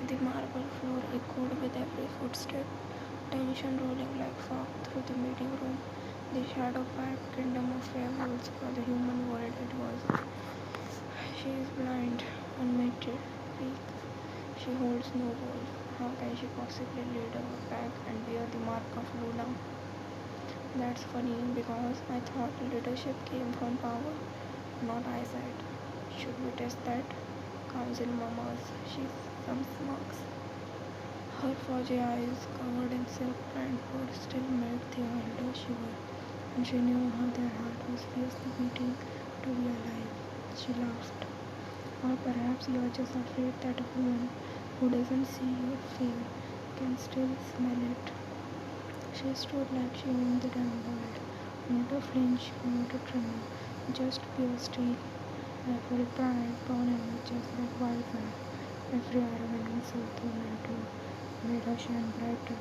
The marble floor echoed with every footstep, tension rolling like fog through the meeting room. The shadow-packed kingdom of werewolves for the human world it was. She is blind, unmated, weak. She holds no role. How can she possibly lead a pack and bear the mark of Luna? That's funny because I thought leadership came from power, not eyesight. Should we test that? Council murmurs. She some smirks. Her fuzzy eyes, covered in silk blindfold, still made the elders shiver, and she knew how their heart was fiercely beating to be alive. She laughed. Or perhaps you're just afraid that a woman who doesn't see your fear can still smell it. She stood like she owned the damn world. Not a flinch, not a tremor, just pure steel. I felt pride born in me just like wildfire. Every arrogant insult thrown at her made her shine brighter.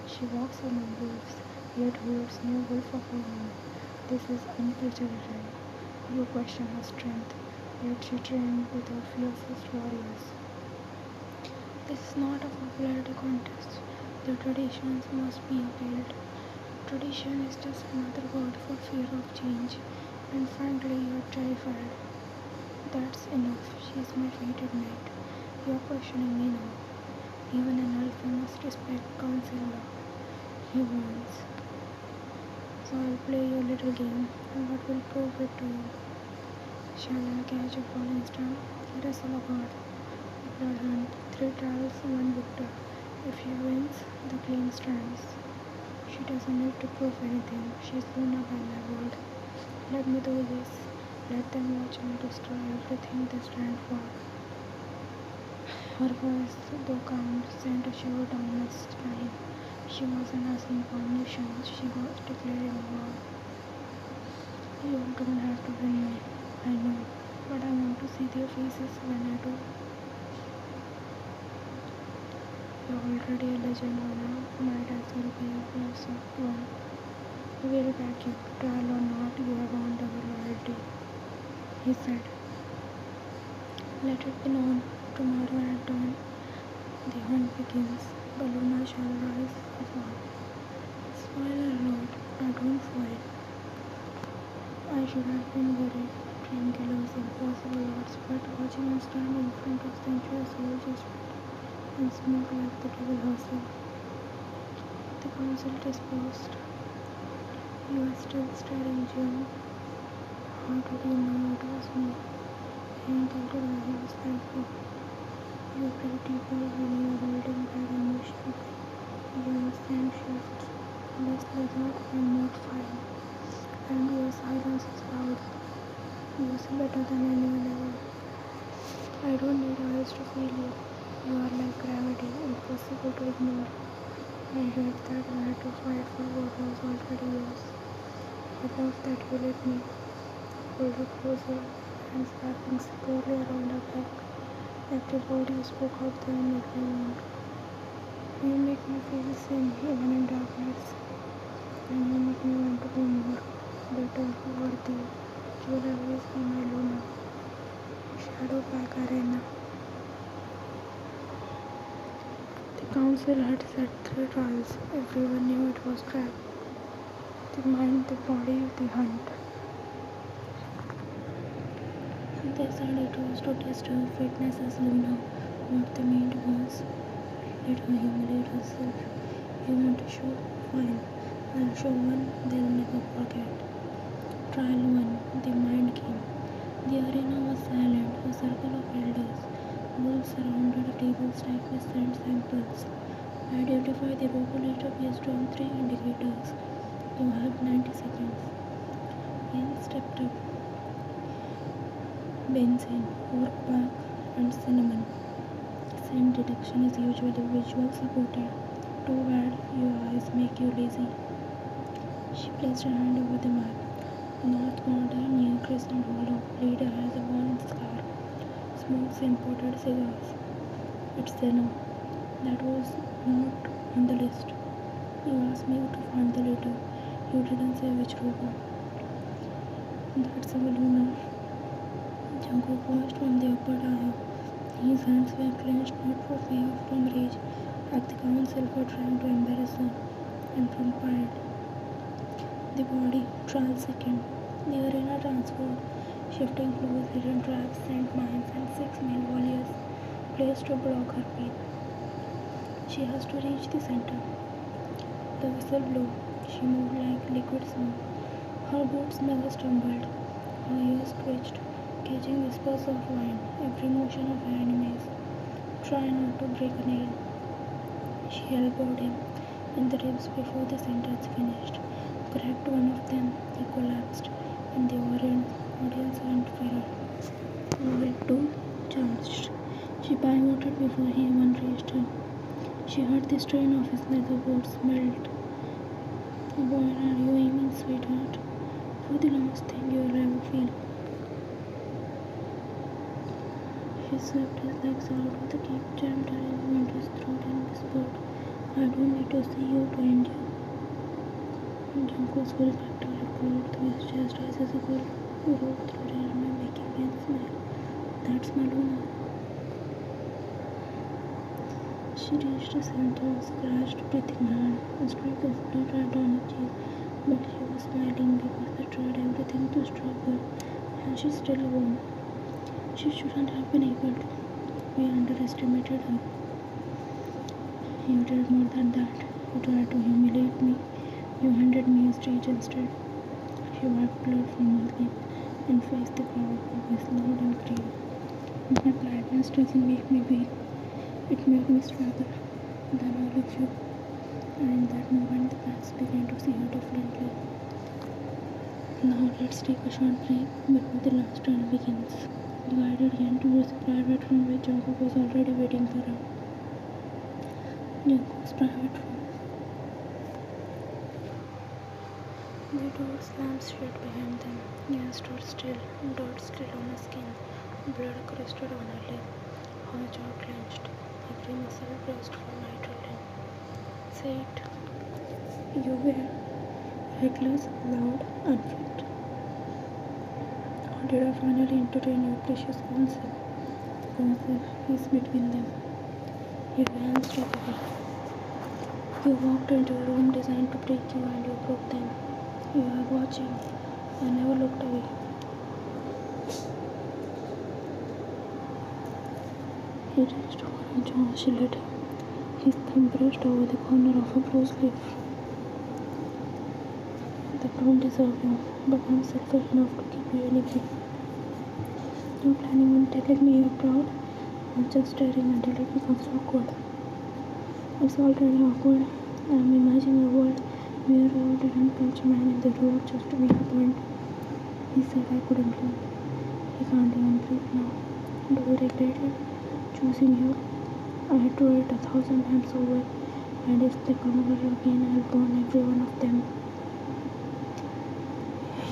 She walks among wolves, yet holds no wolf of her own. This is unprecedented. You question her strength, yet she trained with her fiercest warriors. This is not a popularity contest. The traditions must be upheld. Tradition is just another word for fear of change, and frankly, you're terrified. That's enough. She's my fated mate. You're questioning me now. Even an alpha must respect council law. He warns. So I'll play your little game, and what will prove it to you? Shall I catch a falling star? Let us all guard. Blood hunt. 3 trials, 1 victor. If she wins, the claim stands. She doesn't need to prove anything. She's Luna by my word. Let me do this. Let them watch me destroy everything they stand for. Her voice, though calm, sent a shiver down my spine. She wasn't asking permission, she was declaring war. You don't have to win me, I know, but I want to see their faces when I do. You're already a legend, Luna. Might as well be a close one. We'll back you, trial or not, you have earned our loyalty, he said. Let it be known, tomorrow at dawn, the hunt begins. Baluna shall rise or fall. Spoiler alert, I don't fight. I should have been worried. Train killers, impossible odds, but watching her stand in front of sensuous soldiers and smoke like the devil herself. The council dispersed. You are still staring, Jim. How did you know it was me? He tilted when he was thankful. You breathe deeper when you are holding back emotion. Your same shifts, less leather and more fire. And your silence is loud. You see better than anyone ever. I don't need eyes to feel you. You are like gravity, impossible to ignore. I hate that I had to fight for what was already yours. I love that you let me hold her closer, hands wrapping securely around her neck. Every word you spoke out there made me want. You make me feel sane even in darkness. And you make me want to be more, better, worthy. You will always be my Luna. Shadowback Arena. The council had set 3 trials. Everyone knew it was trap. The mind, the body, the hunt. They said it was to test her fitness as Luna. What they meant was, let her humiliate herself. You want to show? Fine. I'll show one they'll never forget. Trial 1. The mind game. The arena was silent, a circle of elders. Wolves surrounded a table stacked with scent samples. Identify the regulator based on 3 indicators. You have 90 seconds. In stepped up. Benzene, pork bark, and cinnamon. Scent detection is usually visual supported. Too bad your eyes make you lazy. She placed her hand over the map. North border near Crescent Hollow. Leader has a worn scar. Smokes imported cigars. It's Zeno. That was not on the list. You asked me to find the leader. You didn't say which rover. That's a Luna. Jungkook watched from the upper tower. His hands were clenched not for fear, from rage at the council for trying to embarrass her, and from pride. The body, trial second. The arena transformed, shifting floors, hidden traps, sent mines, and 6 mail warriors placed to block her path. She has to reach the center. The whistle blew. She moved like liquid smoke. Her boots never stumbled. Her ears twitched, catching whispers of wind, every motion of her enemies. Try not to break a nail. She elbowed him in the ribs before the sentence finished. Cracked one of them, he collapsed, and the audience went feral. Level 2 charged. She pivoted before he even reached her. She heard the strain of his leather boots melt. Where are you aiming, sweetheart? For the last thing you will ever feel. He swept his legs out with a kick, jammed her into his throat, and whispered, I don't need to see you to end you. Jungkook's full factor had crawled through his chest as a girl who rode through the air, making him smile. That's my Luna. She reached the center, scratched, breathing hard. A streak of blood ran down her cheek, but she was smiling because they tried everything to stop her, and she still won. She shouldn't have been able to. We underestimated her. You did more than that. You tried to humiliate me. You handed me a stage instead. She wiped blood from her lip and faced the crowd, her voice loud and clear. My gladness doesn't make me weak. It made me stronger than all of you. And in that moment, the fans began to see her differently. Now let's take a short break before the last round begins. They guided Yen towards the private room where Jungkook was already waiting for her. Jungkook's private room. The door slammed shut behind them. Yen stood still, dirt still on her skin, blood crusted on her lip, her jaw clenched, every muscle pressed for nitrogen. Say it. You were reckless, loud, unfit. Or did I finally entertain your precious counsel? Counsel is between them. He glanced away. You walked into a room designed to break you and you broke them. You were watching. I never looked away. He reached over her jaw. She let him. His thumb brushed over the corner of her blue sleeve. The don't deserve you, but I'm selfish enough to give you anything. You're planning on telling me you're proud, or just staring until it becomes awkward. It's already awkward. I'm imagining a world where you didn't punch a man in the road just to make a point. He said I couldn't leave. He can't even breathe now. Do you regret it? Choosing you? I do it 1,000 times over, and if they come over again, I'll burn every one of them.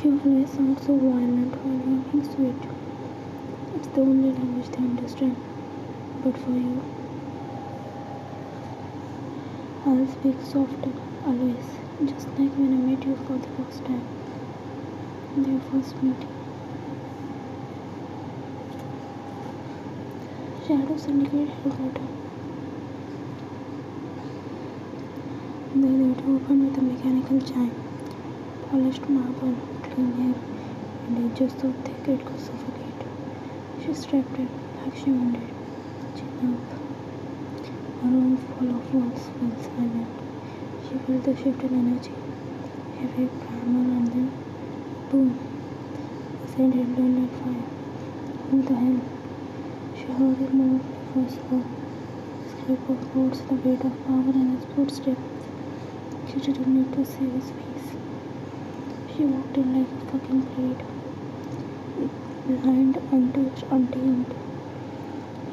You always sound so violent while you're being sweet. It's the only language they understand. But for you, I'll speak softer, always, just like when I met you for the first time. Their first meeting. Shadows indicate Hellwater. The elevator opened with a mechanical chime. Polished marble, clean hair, and edges so thick it could suffocate. She stepped in like she wanted. Chin up. A room full of walls fell silent. She felt the shift in energy. Heavy primer and then boom. The scent held on like fire. Who the hell? She heard it move before slow. The scrape of boots, the weight of power in his footsteps. She didn't need to see his face. She walked in like a fucking blade. Blind, untouched, untamed.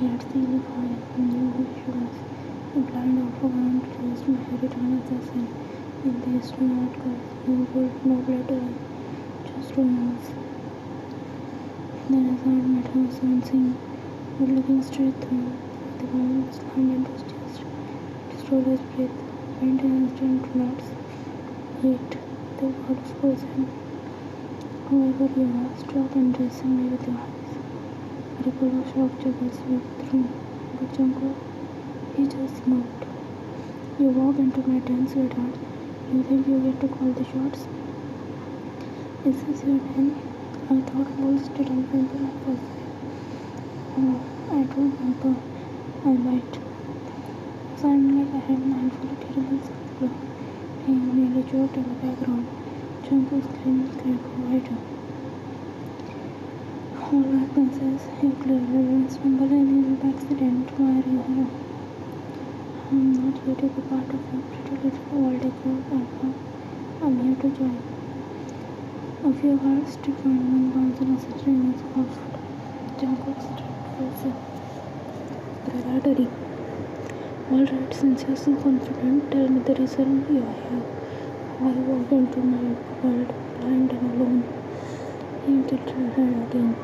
He had seen the fire and knew who she was. A blind, overwhelmed, raised my return assassin. And these two not girls, no gold, no blood, just rumors. Then his hand met her sensing, but looking straight through. The ground slammed into his chest. He stole his breath, went in instant knots. Wait, the word froze him. Whoever you are, stop undressing me with your eyes. ripple of shock triggers sweep through, but Jungkook, he just smirked. You walk into my tent, sweetheart. You think you get to call the shots? Is this your den? I thought wolves didn't whimper at first sight. Oh, I don't whimper. I bite. Suddenly, I had a handful of terrible self-love. He nearly choked in the background. Jungkook's screams got wider. Alright, princess, you clearly didn't stumble in by accident. Why are you here? I'm not here to be part of your pretty little world echo. I'm here to join. A few hearts to join one bounce and a sitting is coughed. Jungkook stepped closer. Brother, alright, since you're so confident, tell me the reason you're here. Why walk into my world blind and alone? He tilted her head again.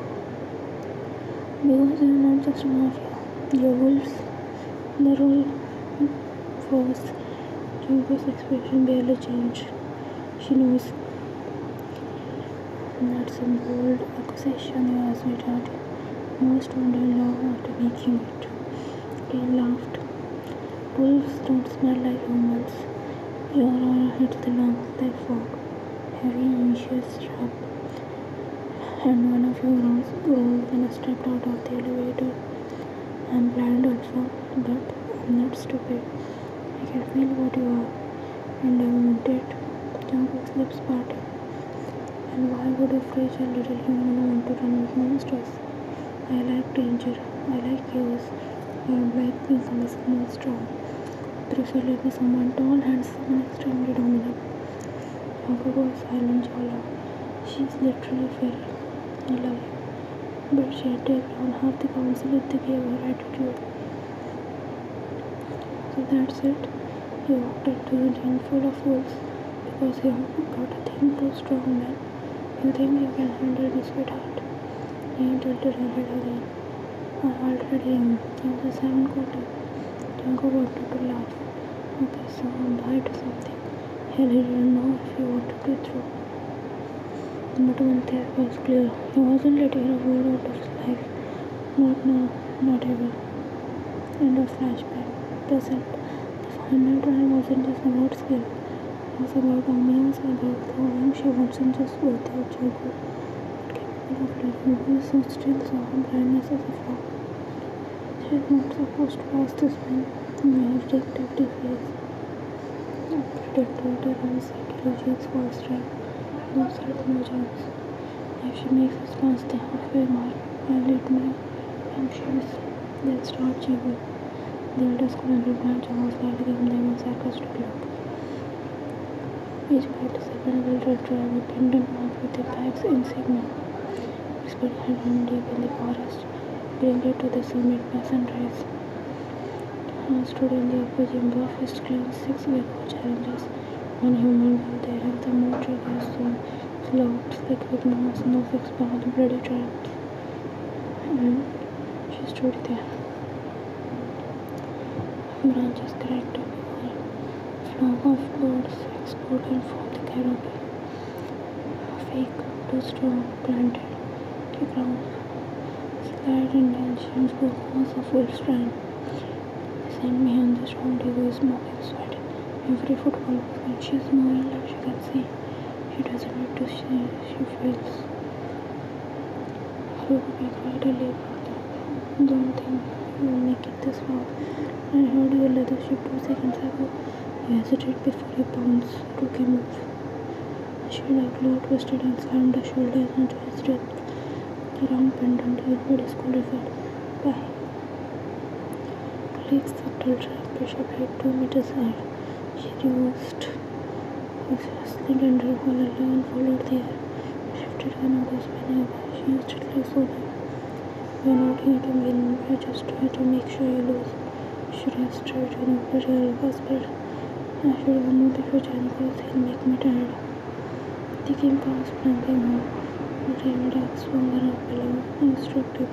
Because you're not just a mafia. You're wolves. The role was Jungkook's expression barely changed. She knows. That's a bold accusation, you asked me, Daddy. Most women law after making it. He laughed. Wolves don't smell like humans. Your aura hits the lungs like fog. Heavy, anxious, trap. And one of your groans when I stepped out of the elevator. I'm blind also, but I'm not stupid. I can feel what you are, and I want it. Jungkook's lips parted. And why would a fragile little human want to run with monsters? I like danger. I like chaos. Your black means I'm someone strong. Preferably be someone tall, handsome, and extremely dominant. Jungkook was silent, Chola. She's literally feral. I love you. But she had taken on half the council if they gave her attitude. So that's it. He walked into a den full of wolves because he got a thing too strong, man. You think you can handle this, sweetheart? He tilted her head again. I already am. You just haven't got it. Jungkook wanted to laugh. Okay, so bite or something. Hell, he didn't know if he wanted to throw. But one thing was clear. He wasn't letting a word out of his life. Not now, not ever. End of flashback. Present. The final trial wasn't just about skill. It was about dominance, about throwing. She wasn't just worthy of Jungkook, but capable of leading wolves who still saw her blindness as a flaw. She's not supposed to pass this man. No objective face. A predictor, terrorist, intelligence, false strength. Those had no chance. If she makes us pass the halfway mark, I'll lead my MCs. They'll start cheering. The elders couldn't reply. John was like giving them a sarcastic look. Each participant will retrieve a pendant mark with the bag's insignia. Whispered hidden deep in the forest. Bring it to the summit by sunrise. I stood in the upper chamber, fist clenched, 6 Werewolf challengers. One human girl there and some more triggers soon. Sloped, slick with moss, no fixed path, bloody traps. And she stood there. Branches cracked up over her. Flock of birds exploded from the canopy. Fake, too strong, planted. The ground. Slide intentions broke was a full strand. Sent me on the strong Diego is mocking sweat. Every football movement, she's moving like she can see. She doesn't need to see, she feels. Look back right a little further. Don't think you'll make it this far. I heard your leather ship 2 seconds ago. You hesitated before you pounced. Rookie move. She glowed, twisted and slammed her shoulders into his depth. The round pendant, his body scalded. Bye. Legs subtle trap, pressure plate 2 meters high. She reversed. His hustling under while a lion followed the air. Shifted her notice whenever. She used it like soda. We're not here to win, we're just here to make sure you lose. Should have straight in a Betrayal whispered. I should have moved before Jungkook, he'll make me tired. The king passed, flanking her. The tail dark swung around below, instructive.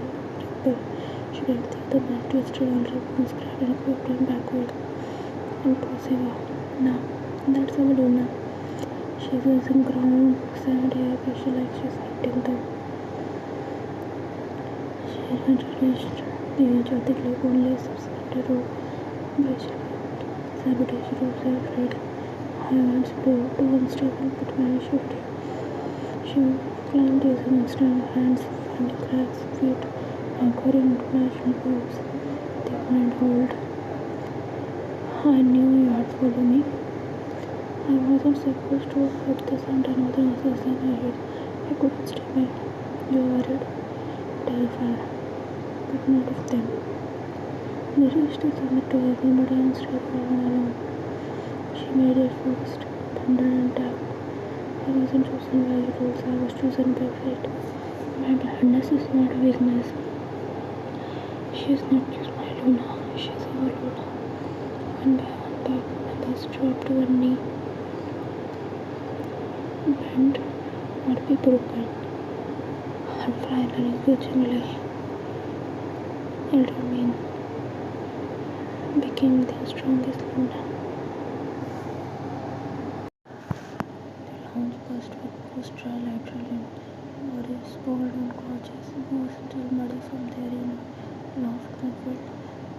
She grabbed the other back, twisted on her bones, grabbed and whipped him backward. Impossible. Now, that's a balloon now. She's using ground, sand, air pressure like she's hitting them. She had reached the edge of the cliff, only suspected of vigilant sabotage. Rose afraid. Her hands flew to unstable but managed to flee. She climbed using extended hands, finding cracks, feet, anchoring international boats. They couldn't hold. I knew you had followed me. I wasn't supposed to have this and another assassin ahead. I couldn't stay back. You were worried, terrified, but not of them. They reached the summit together, but I am still falling alone. She made it first, thundered and tapped. I wasn't chosen by the rules, I was chosen by fate. My blindness is not a weakness. She is not just my Luna, she is our Luna. One by one, members dropped to one knee. Bend or be broken. And finally, grudgingly, Elderman became the strongest Luna. The lounge burst with post-trial adrenaline. Bodies sprawled on couches, both still muddy from the arena. Laughed comfort.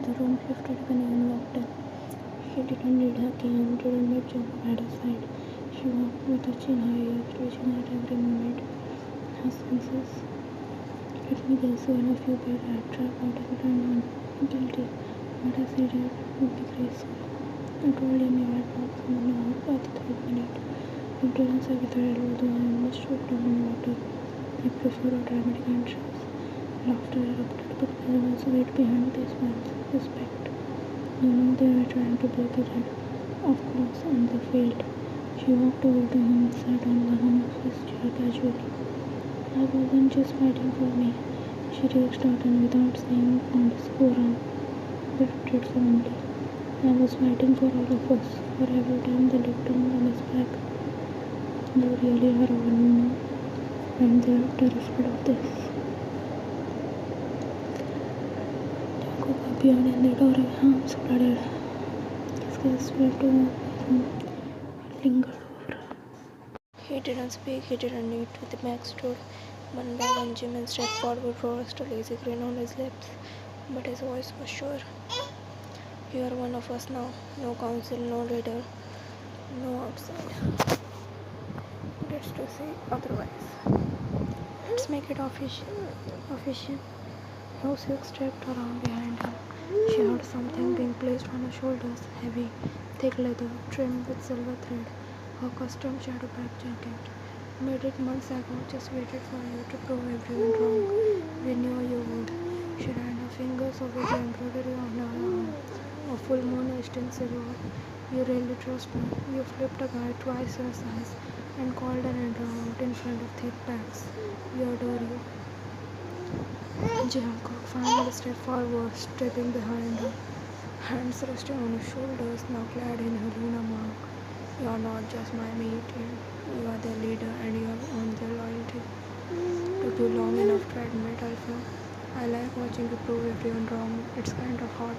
The room shifted when Ian walked in. She didn't need her key and didn't need Jungkook at her side. She walked with her chin high, stretching at every moment. Her senses. Let me guess, when a few bad trap out of it and one guilty. What I said it would be graceful. I told him you had knocked someone out by the third minute. You didn't say Betrayal, although I almost choked on water. I prefer a dramatic entrance. Laughter erupted, but there was weight behind these words. Respect. You know they were trying to break it in. Of course, and they failed. She walked over to him and sat on the arm of his chair casually. I wasn't just fighting for me. She reached out and without saying found his forearm. Gripped it firmly. I was fighting for all of us. For every time they looked on his back. You really are our Luna. And they are terrified of this. Jungkook appeared in the doorway, arms flooded. His gaze went to his and lingered over her. He didn't speak, he didn't need to. The Max stood one by one. Jimin stepped forward, forced a lazy grin on his lips, but his voice was sure. You are one of us now. No council, no leader, no outside. Gets to say otherwise. Let's make it official. Official. Jungkook stepped around behind her. She heard something being placed on her shoulders, heavy, thick leather, trimmed with silver thread. Her custom shadowback jacket. Made it months ago, just waited for you to prove everyone wrong. We knew you would. She ran her fingers over the embroidery on her arm. A full moon etched in silver. You really trust me. You flipped a guy twice her size and called an intro out in front of thick backs. We adore you. Jungkook finally stepped forward, stepping behind her, hands resting on her shoulders, now clad in her Luna mark. You are not just my mate, you are their leader and you have earned their loyalty. Took you long enough to admit, Alpha. I like watching you prove everyone wrong. It's kind of hot.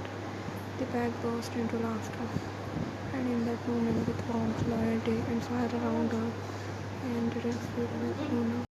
The pack burst into laughter, and in that moment, with warmth, loyalty, and fire around her, Ian didn't feel like Luna.